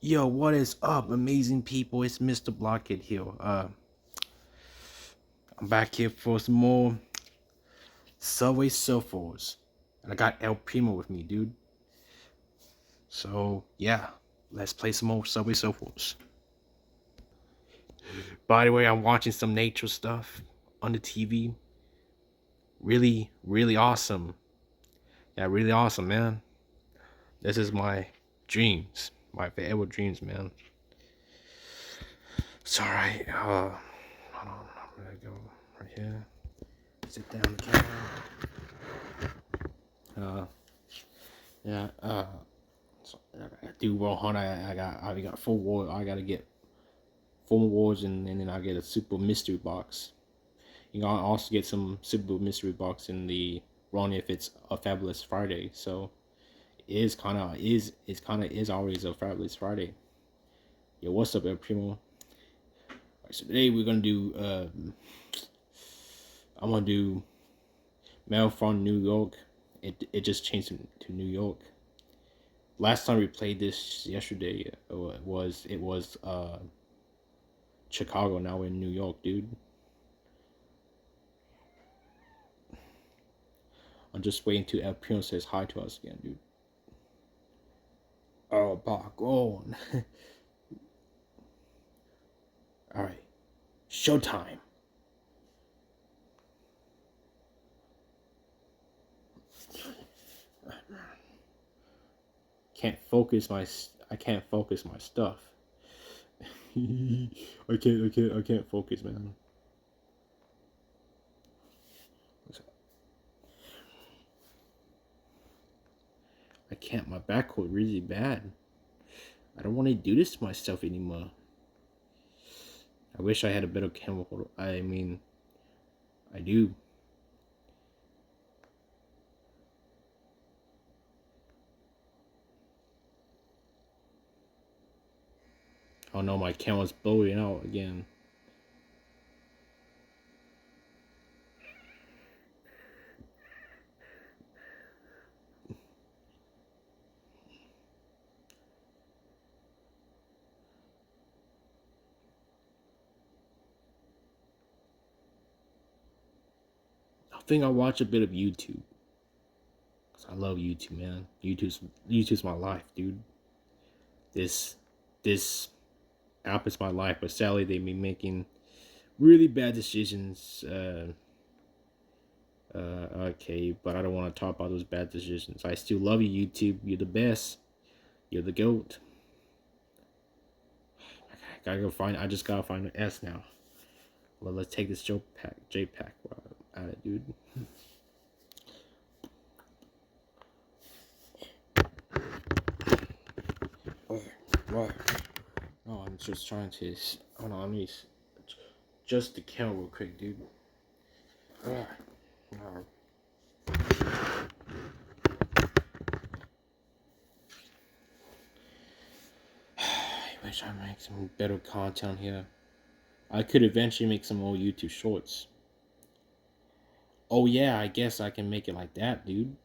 Yo, what is up, amazing people? It's Mr. Blockhead here. I'm back here for some more Subway Surfers. And I got El Primo with me, dude. So, yeah, let's play some more Subway Surfers. By the way, I'm watching some nature stuff on the TV. Really, really awesome. Yeah, really awesome, man. This is my dreams. My forever dreams, man. It's alright. Hold on. I'm gonna go right here. Sit down the camera. Uh, yeah. So I do World Hunt. I got 4 awards. I gotta get 4 awards, and then I get a Super Mystery Box. You can also get some Super Mystery Box in the run if it's a Fabulous Friday. So it is kind of is always a Fabulous Friday. Yo, what's up, El Primo? Right, so today we're gonna do. I'm gonna do Mail from New York. It just changed to New York. Last time we played this yesterday, it was Chicago. Now we're in New York, dude. I'm just waiting till El Primo says hi to us again, dude. Oh, Bach, on. All right, showtime. I can't focus my stuff. I can't focus, man. I can't. My back hurt really bad. I don't want to do this to myself anymore. I wish I had a better camera photo. I mean, I do. Oh no, my camera's blowing out again. I think I'll watch a bit of YouTube. Cause I love YouTube, man. YouTube's my life, dude. This this app is my life, but sadly they be making really bad decisions. Okay, but I don't want to talk about those bad decisions. I still love you, YouTube. You're the best. You're the goat. I just gotta find an S now. Well, let's take this JPEG out of, dude. Right. No, I'm just trying to. Hold on, let me just the camera real quick, dude. Alright. I wish I make some better content here. I could eventually make some more YouTube shorts. Oh yeah, I guess I can make it like that, dude.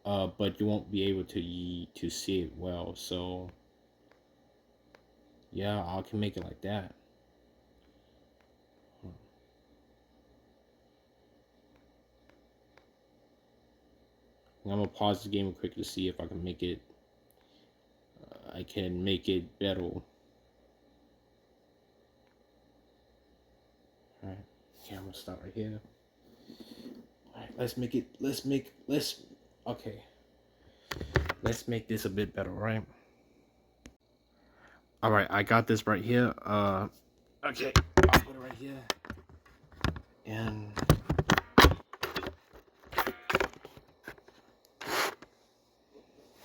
But you won't be able to see it well. So yeah, I can make it like that. I'm gonna pause the game real quick to see if I can make it. I can make it better. All right. Okay, I'm gonna start right here. All right, let's make it. Okay. Let's make this a bit better, right? All right, I got this right here. Okay, I'll put it right here. And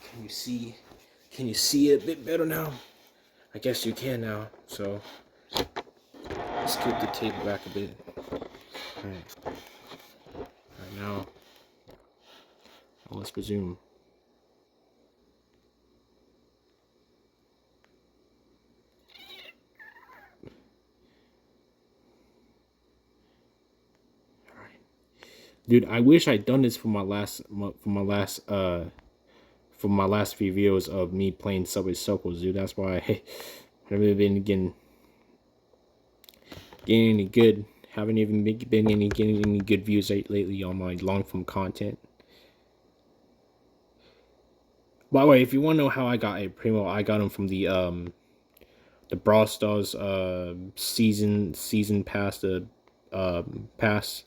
can you see? Can you see it a bit better now? I guess you can now. So let's scoot the table back a bit. All right. Right now, let's resume. Dude, I wish I'd done this for my last from my last few videos of me playing Subway Surfers, dude. That's why I haven't been getting any good. Haven't even been getting any good views lately on my long form content. By the way, if you want to know how I got a Primo, I got him from the Brawl Stars season pass, the pass.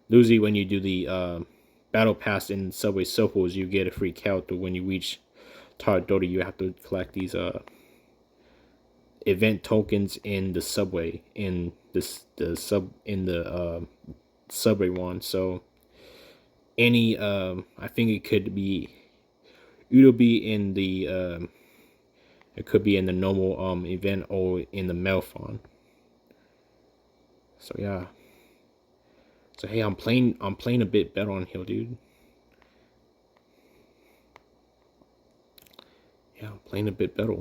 Usually when you do the battle pass in Subway Surfers, you get a free character. When you reach Taradota, you have to collect these event tokens in the subway in the subway one. So any I think it could be either be in the it could be in the normal event or in the marathon. So yeah. So hey, I'm playing a bit better on here, dude. Yeah, I'm playing a bit better.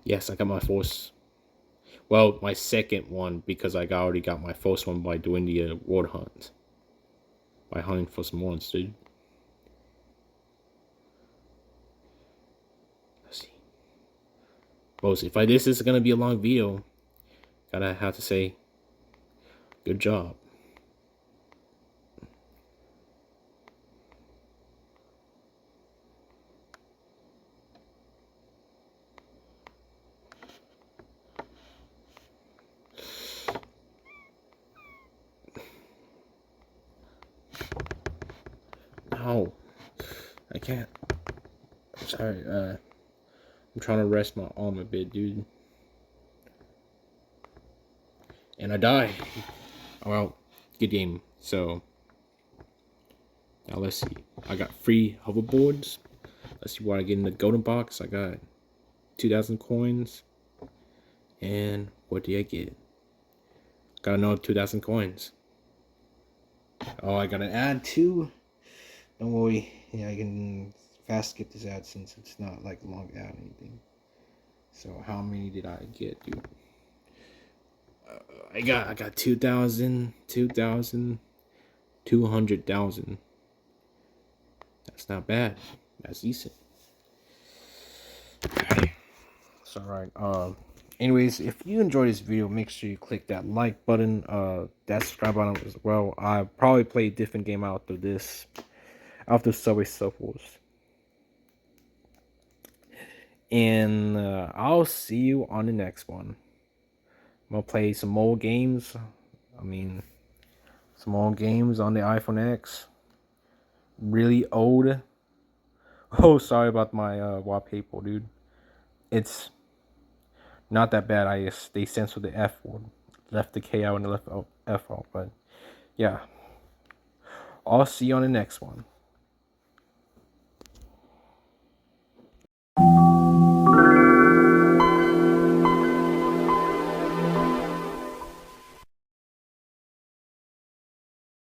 Yes, I got my first. Well, my second one because I already got my first one by doing the ward hunt. By hunting for some ones, dude. Let's see. Both, if this is gonna be a long video, gotta have to say, good job. No, I can't. Sorry, I'm trying to rest my arm a bit, dude. And I die. Well, good game. So, now let's see. I got free hoverboards. Let's see what I get in the golden box. I got 2,000 coins. And what did I get? Got another 2,000 coins. Oh, I gotta add 2. Don't worry. Yeah, I can fast skip this ad since it's not like a long ad or anything. So how many did I get, dude? I got 2,000, 2,000, 200,000. That's not bad. That's decent. It's alright. Anyways, if you enjoyed this video, make sure you click that like button, that subscribe button as well. I probably play a different game after this, after Subway Surfers. And I'll see you on the next one. I'm gonna play some more games. I mean, some more games on the iPhone X. Really old. Oh, sorry about my wallpaper, dude. It's not that bad. I guess they censored the F word, left the K out and left F out. But yeah, I'll see you on the next one.